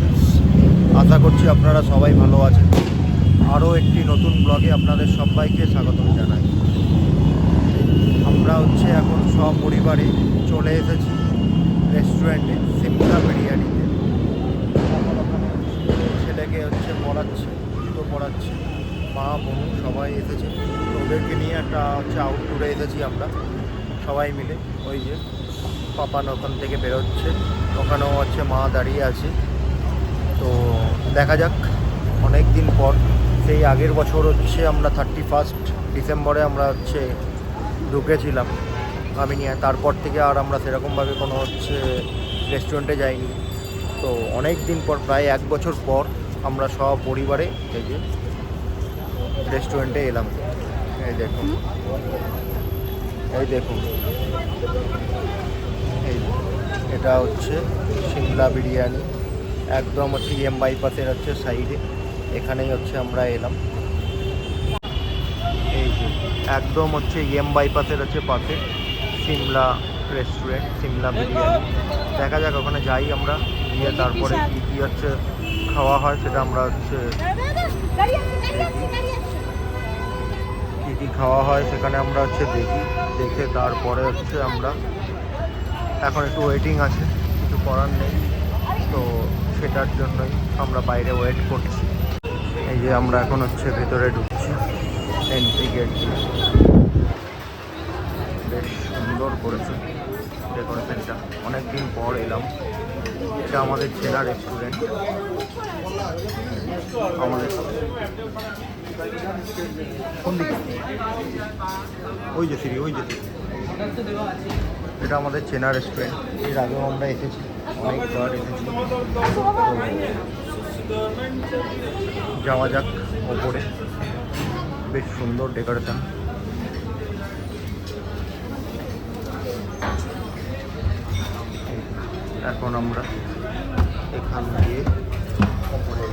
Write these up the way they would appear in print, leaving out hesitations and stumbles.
Friends, আশা করছি আপনারা সবাই ভালো আছেন। আরও একটি নতুন ব্লগে আপনাদের সবাইকে স্বাগত জানাই। আমরা এখন সপরিবারে চলে এসেছি রেস্টুরেন্টে সিমলা বিরিয়ানিতে। ছেলেকে পড়াচ্ছে, জুতো পড়াচ্ছে, মা বোন সবাই এসেছে। ওদেরকে নিয়ে একটা আউটডোরে এসেছি আমরা সবাই মিলে। ওই যে পাপান ওখান থেকে বেরোচ্ছে, ওখানেও মা দাঁড়িয়ে আছে। তো দেখা যাক, অনেক দিন পর, সেই আগের বছর আমরা 31 ডিসেম্বরে আমরা ঢুকেছিলাম আমিনিয়া। তারপর থেকে আর আমরা সেরকমভাবে কোনো রেস্টুরেন্টে যাইনি। তো অনেক দিন পর, প্রায় 1 বছর পর আমরা সপরিবারে এই যে রেস্টুরেন্টে এলাম। এই দেখুন, এটা সিমলা বিরিয়ানি, একদম ইএম বাইপাসের সাইডে। এখানেই আমরা এলাম। এই যে একদম ইএম বাইপাসের পাশে সিমলা রেস্টুরেন্ট, সিমলা বিরিয়ানি। দেখা যাক ওখানে যাই আমরা, গিয়ে তারপরে কী কী খাওয়া হয় সেটা আমরা কী কী খাওয়া হয় সেখানে আমরা দেখি। দেখে তারপরে আমরা এখন একটু ওয়েটিং আছে, কিছু করার নেই। তো সেটার জন্যই আমরা বাইরে ওয়েট করছি। এই যে আমরা এখন ভেতরে ঢুকছি এন্ট্রি গেট দিয়ে। বেশ সুন্দর করেছে ডেকোরেশনটা, অনেক দিন পর এলাম। এটা আমাদের চেনা রেস্টুরেন্ট। আমাদের কোন দিকে? ওই যে সিঁড়ি, এটা আমাদের চেনা রেস্টুরেন্ট। এর আগেও আমরা এসেছি, অনেকবার এসেছি। যাওয়া যাক ওপরে, বেশ সুন্দর ডেকোরেশন। এখন আমরা এখান দিয়ে ওপরে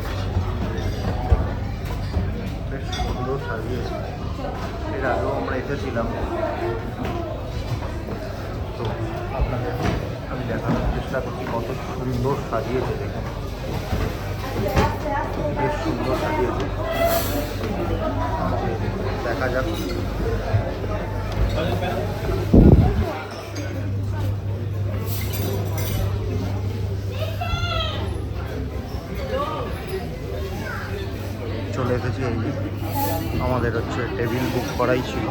বেশ সুন্দর সাজিয়েছি। এর আগেও আমরা এসেছিলাম। তো আপনাদের আমি দেখানোর চেষ্টা করছি কত সুন্দর সাজিয়েছে। দেখুন, বেশ সুন্দর সাজিয়েছে। দেখা যাক। চলে এসেছি। এই যে আমাদের টেবিল বুক করাই ছিল,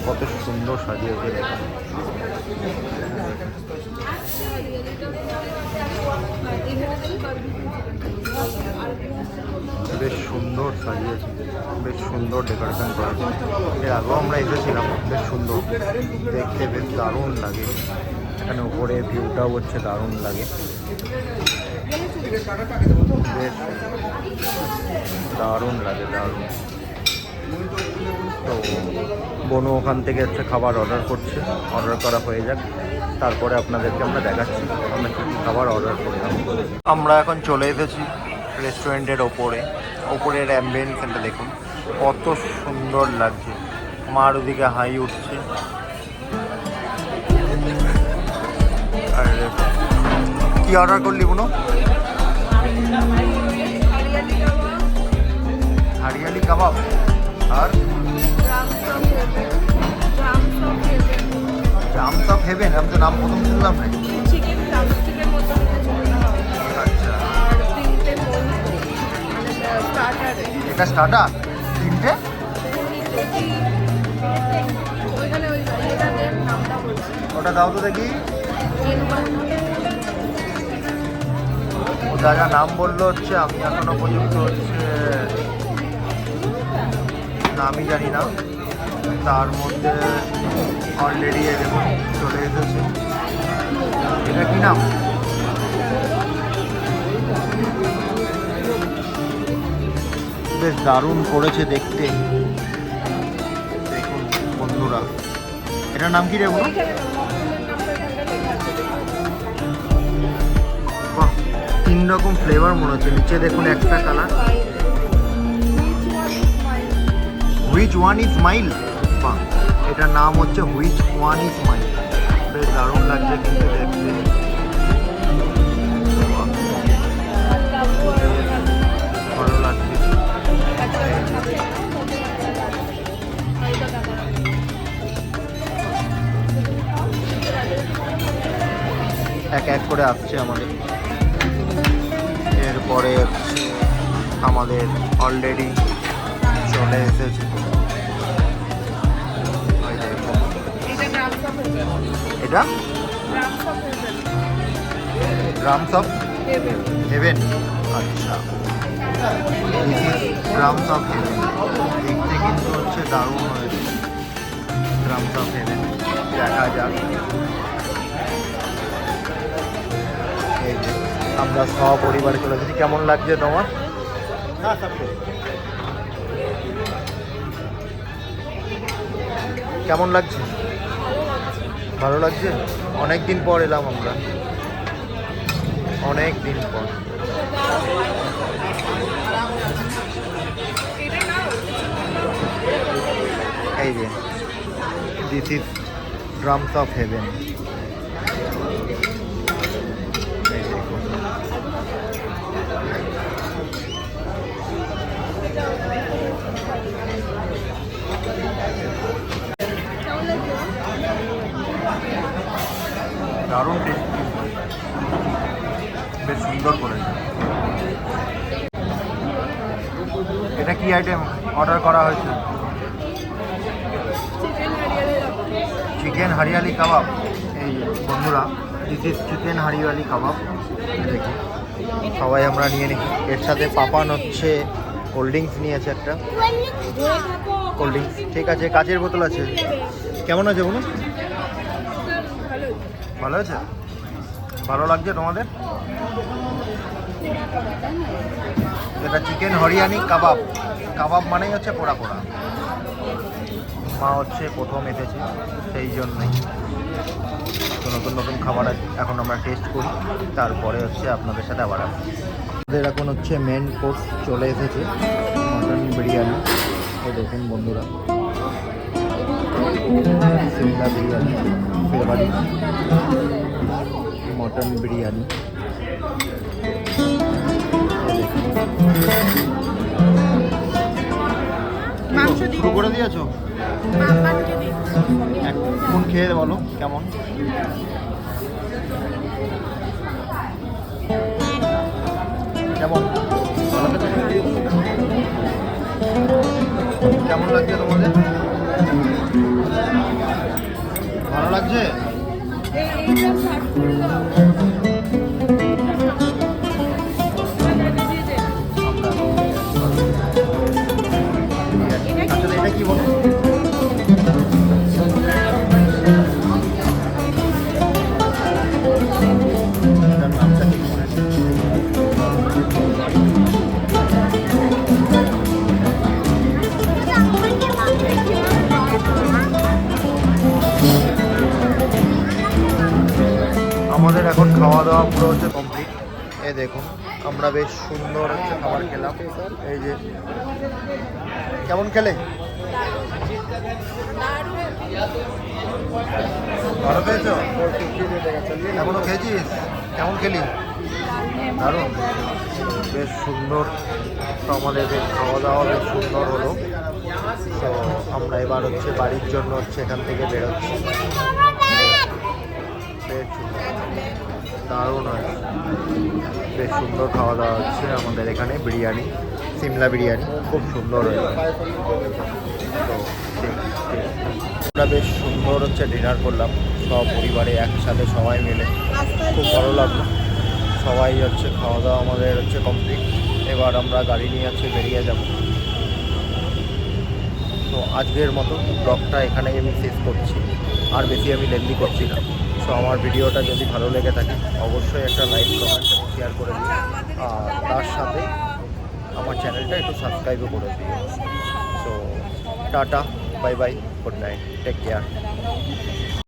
কত সুন্দর সাজিয়েছে। দেখুন, বেশ সুন্দর সাজিয়েছে, বেশ সুন্দর ডেকোরেশন করা। এর আগেও আমরা এসেছিলাম, বেশ সুন্দর দেখতে, বেশ দারুণ লাগে। এখানে উপরে ভিউটাও দারুণ লাগে, বেশ দারুণ লাগে, দারুণ। তো বোনও ওখান থেকে খাবার অর্ডার করছে। অর্ডার করা হয়ে যাক, তারপরে আপনাদেরকে আমরা দেখাচ্ছি আমরা কী কী খাবার অর্ডার করলাম। আমরা এখন চলে এসেছি রেস্টুরেন্টের ওপরের অ্যাম্বিয়েন্সটা দেখুন, কত সুন্দর লাগছে। মার ওদিকে হাই উঠছে। আর কি অর্ডার করলি বোনো? হারিয়ালি কাবাব আর জামস অফ হেভেন। আমি তো নাম প্রথম শুনলাম না। আচ্ছা, এটা স্টার্টার তিনটে। ওটা দাও তো দেখি। ও যা যা নাম বললো আমি এখনো পর্যন্ত নামই জানি না। তার মধ্যে অলরেডি দেখুন চলে এসেছে। এটা কি নাম? বেশ দারুণ করেছে দেখতে। দেখুন বন্ধুরা, এটার নাম কি রে বলুন? বাহ, 3 রকম ফ্লেভার মনে হচ্ছে। নিচে দেখুন একটা colour, which one is mile. বাহ, এটার নাম হুইচ ওয়ান ইজ মাইল। বেশ দারুণ লাগছে কিন্তু দেখতে। করে আসছে আমাদের। এরপরে হচ্ছে আমাদের অলরেডি চলে এসেছে এটা গ্রামস অফ হেভেন। আচ্ছা, গ্রামস অফ হেভেন দেখতে কিন্তু হচ্ছে দারুণ হয়েছে। গ্রামস অফ হেভেন দেখা যাক। এই যে আমরা সপরিবারে চলে এসেছি। কেমন লাগছে তোমার? কেমন লাগছে? ভালো লাগছে। অনেক দিন পর এলাম আমরা, অনেক দিন পর। এই যে this is drums of haven. দারুণ টেস্টি, বেশ সুন্দর করেছে। এটা কি আইটেম অর্ডার করা হয়েছে? চিকেন হরিয়ালি কাবাব। এই বন্ধুরা, দিস ইজ চিকেন হরিয়ালি কাবাব। দেখি সবাই আমরা নিয়ে নিই। এর সাথে পাপান হচ্ছে কোল্ড ড্রিঙ্কস নিয়েছে, একটা কোল্ড ড্রিঙ্কস। ঠিক আছে, কাচের বোতল আছে। কেমন আছে বলুন? ভালো আছে? ভালো লাগছে তোমাদের? এটা চিকেন হরিয়ানি কাবাব। কাবাব মানেই হচ্ছে পোড়া পোড়া। মা হচ্ছে প্রথম এসেছে, সেই জন্যই তো নতুন নতুন খাবার এখন আমরা টেস্ট করি, তারপরে হচ্ছে আপনাদের সাথে আবার আসি। আমাদের এখন হচ্ছে মেন কোর্স চলে এসেছে, মটন বিরিয়ানি। এই দেখুন বন্ধুরা, সিমলা বিরিয়ানি ফেভারিট মটন বিরিয়ানি। শুরু করে দিয়েছো? এখন খেয়ে বলো কেমন। কেমন কেমন লাগছে তোমাদের? ভালো লাগছে? আচ্ছা, এটা কি বলো? নামটা ঠিক মনে আছে। আমাদের এখন খাওয়া দাওয়া পুরো হচ্ছে কমপ্লিট। এই দেখুন আমরা বেশ সুন্দর হচ্ছে খাবার খেলাম। এই যে কেমন খেলে? ভালো খেয়েছো? এখনো খেয়েছিস? কেমন খেলি? দারুণ, বেশ সুন্দর। তো আমাদের বেশ খাওয়া দাওয়া বেশ সুন্দর হলো। তো আমরা এবার হচ্ছে বাড়ির জন্য হচ্ছে এখান থেকে বেরোচ্ছি। বেশ দারুণ হয়েছে, বেশ সুন্দর খাওয়া দাওয়া হচ্ছে আমাদের এখানে। বিরিয়ানি, সিমলা বিরিয়ানি খুব সুন্দর হয়েছে। তো আমরা বেশ সুন্দর হচ্ছে ডিনার করলাম সব পরিবারে একসাথে সবাই মিলে, খুব ভালো লাগলো। সবাই হচ্ছে খাওয়া দাওয়া আমাদের হচ্ছে কমপ্লিট। এবার আমরা গাড়ি নিয়ে হচ্ছে বেরিয়ে যাব। তো আজকের মতো ব্লগটা এখানেই আমি শেষ করছি, আর বেশি আমি লেন্দি করছি না। সো আমার ভিডিওটা যদি ভালো লেগে থাকে অবশ্যই একটা লাইক, কমেন্ট এবং শেয়ার করে দিন, আর তার সাথে আমার চ্যানেলটা একটু সাবস্ক্রাইবও করে দিও। So tata, bye bye, good night, take care.